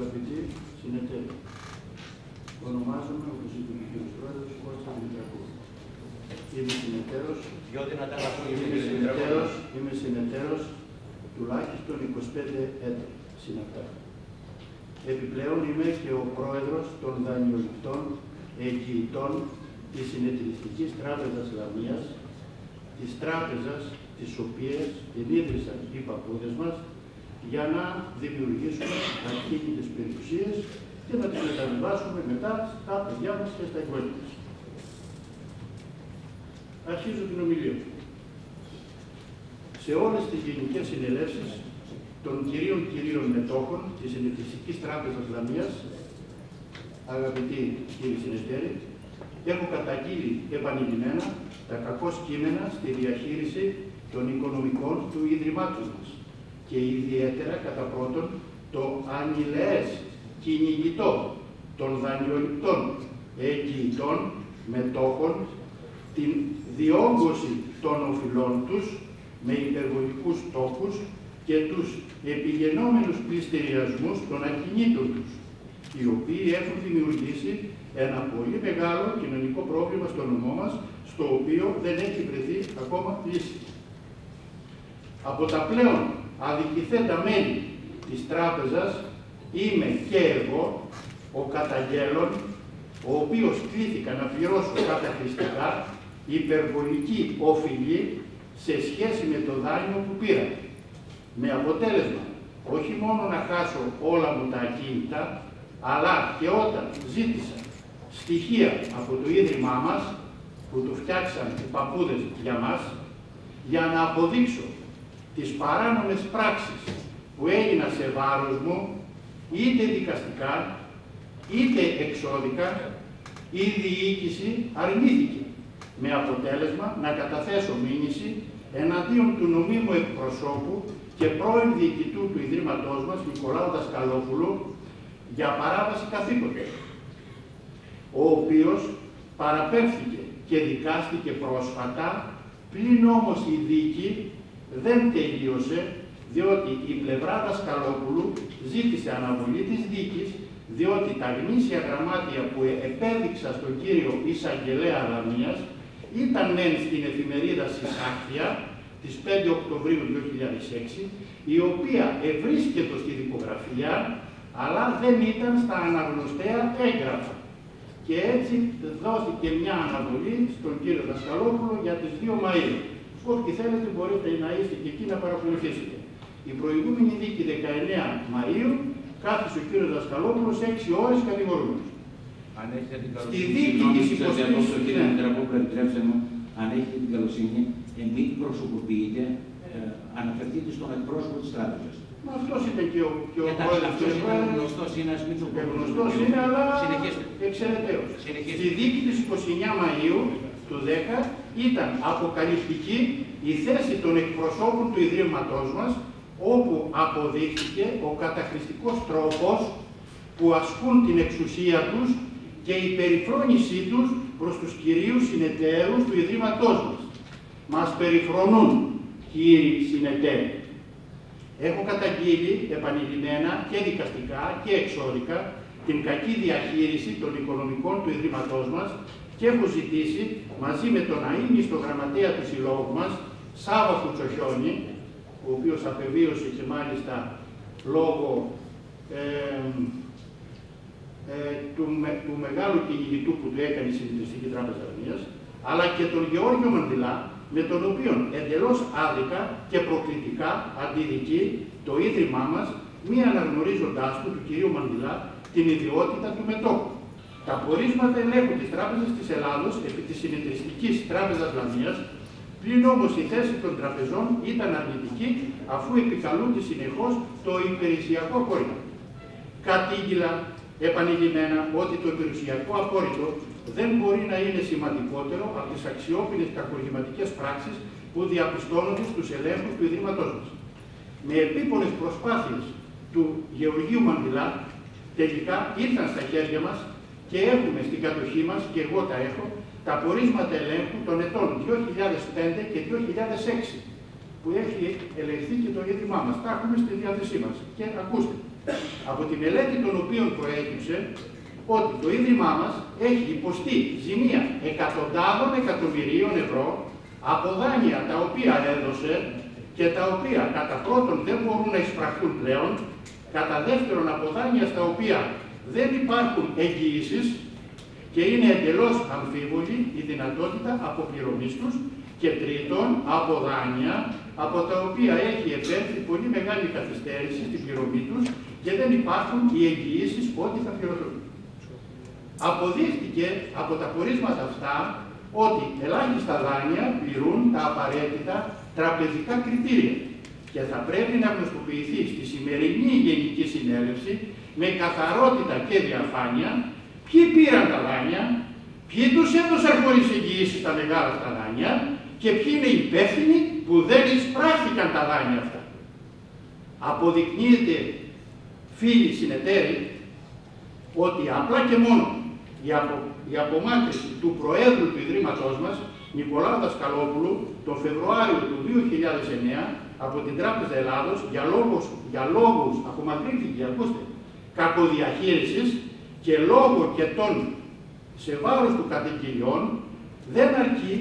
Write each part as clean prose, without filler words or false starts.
Αγαπητοί συνεταίροι, ονομάζομαι όπως είπε ο κ. Πρόεδρος Κώστας Δημητρακού. Είμαι συνεταίρος τουλάχιστον 25 έτη συναπτά. Επιπλέον είμαι και ο πρόεδρος των δανειοληπτών εγγυητών της Συνεταιριστικής Τράπεζας Λαμίας, της τράπεζας τις οποίες ενίδρυσαν οι παππούδες μας για να δημιουργήσουμε ακίνητες περιουσίες και να τις μεταβιβάσουμε μετά στα παιδιά μας και στα εγγόνια μας. Αρχίζω την ομιλία μου. Σε όλες τις γενικές συνελεύσεις των κυρίων μετόχων της Συνεταιριστικής Τράπεζας Λαμίας, αγαπητοί κύριοι συνεταίροι, έχω καταγγείλει επανειλημμένα τα κακώς κείμενα στη διαχείριση των οικονομικών του Ιδρυμάτου μας και ιδιαίτερα κατά πρώτον το ανηλαιές κυνηγητό των δανειοληπτών εγγυητών μετόχων, την διόγκωση των οφειλών τους με υπερβολικούς στόχους και τους επιγενόμενους πληστηριασμούς των ακινήτων τους, οι οποίοι έχουν δημιουργήσει ένα πολύ μεγάλο κοινωνικό πρόβλημα στο νομό μας, στο οποίο δεν έχει βρεθεί ακόμα λύση. Από τα πλέον αδικηθέντα μέλη της τράπεζας είμαι και εγώ ο καταγγέλλον, ο οποίος κλήθηκα να πληρώσω καταχρηστικά υπερβολική οφειλή σε σχέση με το δάνειο που πήρα. Με αποτέλεσμα όχι μόνο να χάσω όλα μου τα ακίνητα, αλλά και όταν ζήτησα στοιχεία από το Ίδρυμά μας, που το φτιάξαν οι παππούδες για μας, για να αποδείξω τις παράνομες πράξεις που έγιναν σε βάρος μου, είτε δικαστικά, είτε εξώδικα, η διοίκηση αρνήθηκε, με αποτέλεσμα να καταθέσω μήνυση εναντίον του νομίμου εκπροσώπου και πρώην διοικητού του Ιδρύματός μας, Νικολάου Δασκαλόπουλου, για παράβαση καθήκοντος, ο οποίος παραπέμφθηκε και δικάστηκε πρόσφατα, πλην όμως η δίκη δεν τελείωσε, διότι η πλευρά Δασκαλόπουλου ζήτησε αναβολή της δίκης, διότι τα γνήσια γραμμάτια που επέδειξα στον κύριο Εισαγγελέα Λαμίας ήταν μεν στην εφημερίδα Συσάχθεια της 5 Οκτωβρίου 2006, η οποία ευρίσκεται στη δικογραφία, αλλά δεν ήταν στα αναγνωστέα έγγραφα. Και έτσι δόθηκε μια αναβολή στον κύριο Δασκαλόπουλο για τις 2 Μαΐου. Όποιοι θέλετε μπορείτε να είστε και εκεί να παρακολουθήσετε. Η προηγούμενη δίκη 19 Μαΐου κάθισε ο κύριος Δασκαλόπουλος 6 ώρες κατηγορούμενος. Αν έχετε την καλοσύνη, αν έχετε την καλοσύνη, μην προσωποποιείτε, αναφερθείτε στον εκπρόσωπο της τράπεζας. Μα αυτός ήταν και ο πρόεδρος. Αυτός είναι γνωστός, είναι ας μην το πούμε. Γνωστός είναι, αλλά συνεχίστε. Εξαιρεταίος. Στη δίκη της 29 Μαΐου του 10 ήταν αποκαλυπτική η θέση των εκπροσώπων του Ιδρύματός μας, όπου αποδείχθηκε ο καταχρηστικός τρόπος που ασκούν την εξουσία τους και η περιφρόνησή τους προς τους κυρίους συνεταίρους του Ιδρύματός μας. Μας περιφρονούν, κύριοι συνεταίροι. Έχω καταγγείλει επανειλημμένα και δικαστικά και εξώδικα την κακή διαχείριση των οικονομικών του Ιδρύματός μας και έχω ζητήσει μαζί με τον αείμνηστο γραμματέα του συλλόγου μας, Σάββα Κουτσοχιώνη, ο οποίος απεβίωσε και μάλιστα λόγω του μεγάλου κυνηγητού που του έκανε η Συνεταιριστική Τράπεζα Λαμίας, αλλά και τον Γεώργιο Μανδυλά, με τον οποίο εντελώς άδικα και προκλητικά αντιδικεί το Ίδρυμά μας, μη αναγνωρίζοντάς του κυρίου Μανδυλά την ιδιότητα του μετόχου. Τα πορίσματα ελέγχου της Τράπεζας της Ελλάδος επί της Συνεταιριστικής Τράπεζας Λαμίας, πλην όμως η θέση των τραπεζών ήταν αρνητική, αφού επικαλούνται συνεχώς το υπηρεσιακό απόρριτο. Κατήγγειλα επανειλημμένα ότι το υπηρεσιακό απόρριτο δεν μπορεί να είναι σημαντικότερο από τις αξιόπινες κακουργηματικές πράξεις που διαπιστώνονται στους ελέγχους του Ιδρύματός μας. Με επίπονες προσπάθειες του Γεωργίου Μανδυλά, τελικά ήρθαν στα χέρια μας και έχουμε στην κατοχή μας, και εγώ τα έχω, τα πορίσματα ελέγχου των ετών 2005 και 2006, που έχει ελεγχθεί και το Ίδρυμά μας. Τα έχουμε στη διάθεσή μας. Και ακούστε. από τη μελέτη των οποίων προέκυψε ότι το Ίδρυμά μας έχει υποστεί ζημία εκατοντάδων εκατομμυρίων ευρώ από δάνεια τα οποία έδωσε και τα οποία κατά πρώτον δεν μπορούν να εισπραχθούν πλέον, κατά δεύτερον από δάνεια στα οποία δεν υπάρχουν εγγυήσεις και είναι εντελώς αμφίβολη η δυνατότητα αποπληρωμής τους, και τρίτον από δάνεια από τα οποία έχει επέλθει πολύ μεγάλη καθυστέρηση στην πληρωμή τους και δεν υπάρχουν οι εγγυήσεις ότι θα πληρωθούν. Αποδείχτηκε από τα πορίσματα αυτά ότι ελάχιστα δάνεια πληρούν τα απαραίτητα τραπεζικά κριτήρια και θα πρέπει να γνωστοποιηθεί στη σημερινή Γενική Συνέλευση με καθαρότητα και διαφάνεια ποιοι πήραν τα δάνεια, ποιοι τους έδωσαν χωρίς εγγυήσεις τα μεγάλα αυτά δάνεια και ποιοι είναι υπεύθυνοι που δεν εισπράχθηκαν τα δάνεια αυτά. Αποδεικνύεται, φίλοι συνεταίροι, ότι απλά και μόνο η απομάκρυνση του Προέδρου του Ιδρύματός μας, Νικολάου Δασκαλόπουλου, τον Φεβρουάριο του 2009 από την Τράπεζα Ελλάδος για λόγους απομακρύνθηκε, ακούστε, κακοδιαχείρισης και λόγω και των σε βάρος του κατοικιών, δεν αρκεί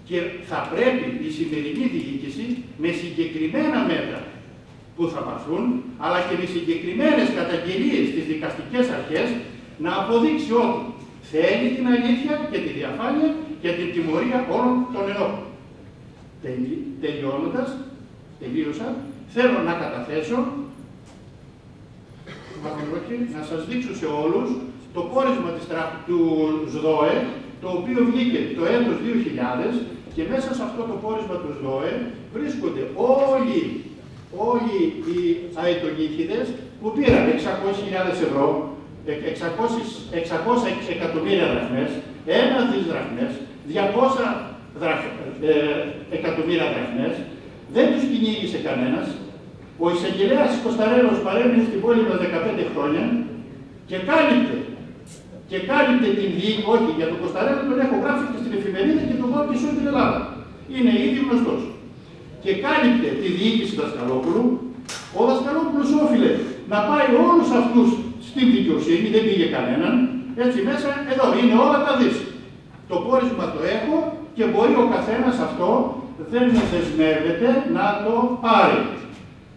και θα πρέπει η σημερινή διοίκηση με συγκεκριμένα μέτρα που θα πάρθουν, αλλά και με συγκεκριμένες καταγγελίες στις δικαστικές αρχές, να αποδείξει ότι θέλει την αλήθεια και τη διαφάνεια και την τιμωρία όλων των ενόχων. Τελείωσα, θέλω να καταθέσω, να σας δείξω σε όλους το πόρισμα του ΣΔΟΕ, το οποίο βγήκε το έτος 2000 και μέσα σε αυτό το πόρισμα του ΣΔΟΕ βρίσκονται όλοι οι αετονύχηδες που πήραν 600.000 ευρώ, 600 εκατομμύρια δραχμές, 1 δις δραχμές, 200 εκατομμύρια δραχμές, δεν τους κυνήγησε κανένας. Ο εισαγγελέας Κωνσταρέλος παρέμεινε στην πόλη μας 15 χρόνια και κάλυπτε την διοίκηση, όχι για τον Κωνσταρέλο τον έχω γράψει και στην εφημερίδα και τον πάω και σε όλη την Ελλάδα. Είναι ήδη γνωστός. Και κάλυπτε τη διοίκηση Δασκαλόπουλου. Ο Δασκαλόπουλος όφιλε να πάει όλους αυτούς στην δικαιοσύνη, δεν πήγε κανέναν, έτσι μέσα, εδώ είναι όλα τα δις. Το πόρισμα το έχω και μπορεί ο καθένας αυτό, δεν δεσμεύεται να το πάρει.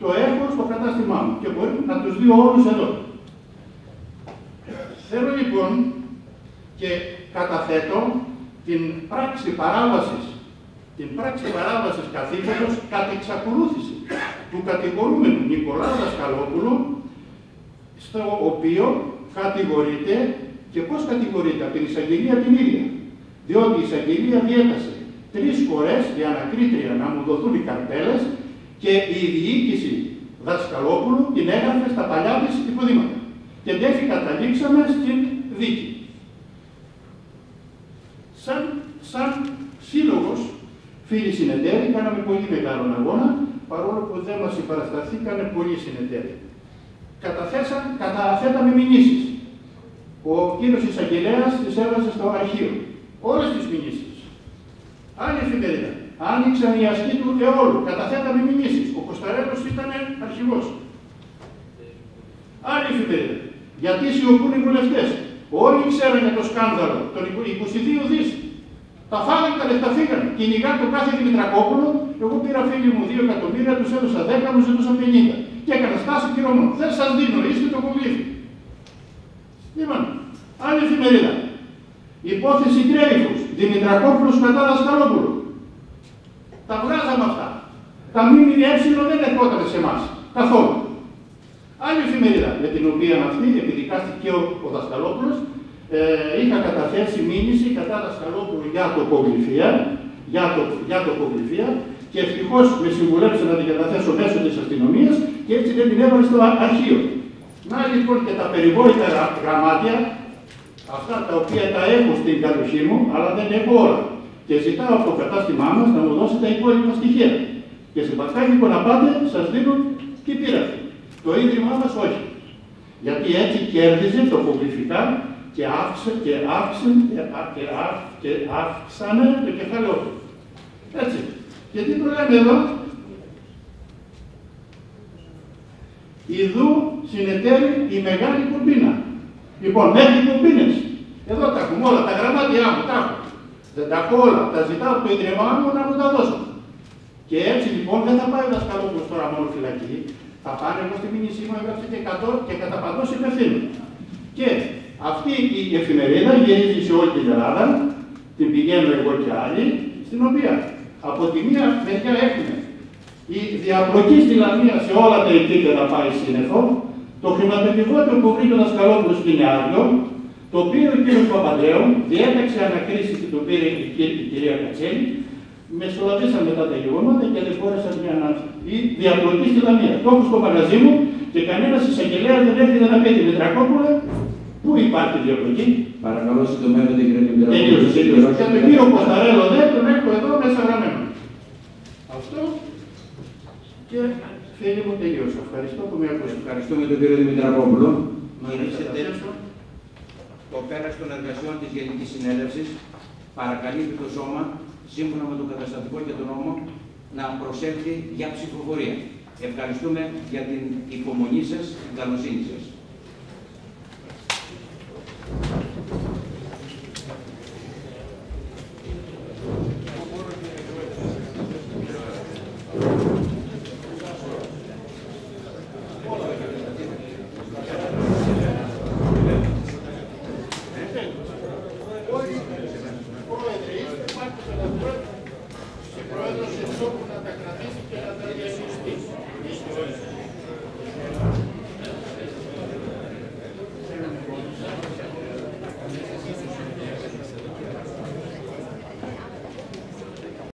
Το έχω στο κατάστημά μου και μπορεί να τους δει όλους εδώ. Θέλω λοιπόν και καταθέτω την πράξη παράβασης καθήκοντος κατ' εξακολούθηση του κατηγορούμενου Νικολάου Δασκαλόπουλου, στο οποίο κατηγορείται και πώς κατηγορείται από την εισαγγελία την ίδια. Διότι η εισαγγελία διέτασε 3 φορές για ανακρίτρια να μου δοθούν οι καρτέλες και η διοίκηση Δασκαλόπουλου την έγραφε στα παλιά της υποδήματα. Και έτσι καταλήξαμε στην δίκη. Σαν σύλλογος, φίλοι συνεταίροι, κάναμε πολύ μεγάλον αγώνα, παρόλο που δεν μας συμπαρασταθήκανε πολλοί συνεταίροι. Καταθέταμε μηνύσεις. Ο κύριος εισαγγελέας τις έβαζε στο αρχείο. Όλες τις μηνύσεις. Άλλη εφημερίδα. Άνοιξαν οι ασκοί του αιώλου. Καταθέταμε μηνύσεις. Ο Κωνσταρέλος ήταν αρχηγός. Άλλη εφημερίδα. Γιατί σιωπούν οι βουλευτές. Όλοι ξέρουν για το σκάνδαλο των 22 δις. Τα φάγανε, τα λεφτά φύγανε. Κυνηγά το κάθε Δημητρακόπουλο. Εγώ πήρα φίλοι μου 2 εκατομμύρια, τους έδωσα 10, μου ζητούσα 50. Και έκανα στάση πληρωμό. Δεν σας δίνω, είστε το κοβλήθι. Λοιπόν, άλλη εφημερίδα. Υπόθεση Dreyfus. Δημητρακόπουλος κατά Δασκαλόπουλου. Τα βγάζαμε αυτά. Τα ΜΜΕ δεν ερχόταν σε εμάς. Καθόλου. Άλλη εφημερίδα, με την οποία αυτή επιδικάστηκε ο Δασκαλόπουλος, είχα καταθέσει μήνυση κατά Δασκαλόπουλου για το κοβληθία και ευτυχώς με συμβουλεύσε να την καταθέσω μέσω της αστυνομίας και έτσι δεν την έβαλε στο αρχείο. Να λοιπόν και τα περιβόητα γραμμάτια, αυτά τα οποία τα έχω στην κατοχή μου, αλλά δεν έχω όλα. Και ζητάω από το κατάστημά μας να μου δώσει τα υπόλοιπα στοιχεία. Και σε Πασχάκικο να πάτε, σας δίνω τι πήρατε. Το Ίδρυμά μας όχι. Γιατί έτσι κέρδιζε τοπογλυφικά και αύξανε το κεφάλαιό του. Έτσι. Και τι το λέμε εδώ. Ιδού συνεταίρει η μεγάλη κομπίνα. Λοιπόν, μέχρι κομπίνες. Εδώ τα έχουμε όλα, τα γραμμάτια μου, τα έχω. Δεν τα έχω όλα, τα ζητάω από το Ίδρυμά μου να μου τα δώσω. Και έτσι λοιπόν δεν θα πάει ο δασκαλόπουλος τώρα μόνο φυλακή, θα πάνε εγώ στη μήνυσή μου, έγραψε και κατά παντός υπευθύνου. Και αυτή η εφημερίδα γυρίζει σε όλη την Ελλάδα, την πηγαίνω εγώ και άλλοι, στην οποία από τη μία μεριά έχουμε η διαπλοκή στη Λαμία σε όλα τα επίπεδα πάει σύννεφο, το χρηματοπηγότιο που βρήκε ο δασκαλόπουλος στην Άδειο, το πήρε ο κ. Παπαντρέου, διέταξε ανακρίση και το πήρε η κυρία Κατσέλη, μεσολαβήσαν μετά τα γεγονότα και δεν μπόρεσαν η διαπλοκή στη Λαμία. Το έχω στο μαγαζί μου και κανένας εισαγγελέας δεν έρχεται να πει τη Μητρακόπουλε, πού υπάρχει διαπλοκή. Παρακαλώ, συντομεύετε κύριε Δημητρακόπουλο. Τελείωσε. Για τον κύριο Κωνσταρέλο τον έχω εδώ μέσα γραμμένο. Αυτό και φίλοι μου τελείωσα. Ευχαριστώ που με ακούσατε. Ευχαριστούμε τον κύριο Δημητρακόπουλο. Μυρίσετε το πέρας των εργασιών της Γενικής Συνέλευσης παρακαλείται το Σώμα, σύμφωνα με το καταστατικό και τον νόμο, να προσέλθει για ψηφοφορία. Ευχαριστούμε για την υπομονή σας, την καλοσύνη σας. Πρόεδρε, είστε, υπάρχει πρόεδρος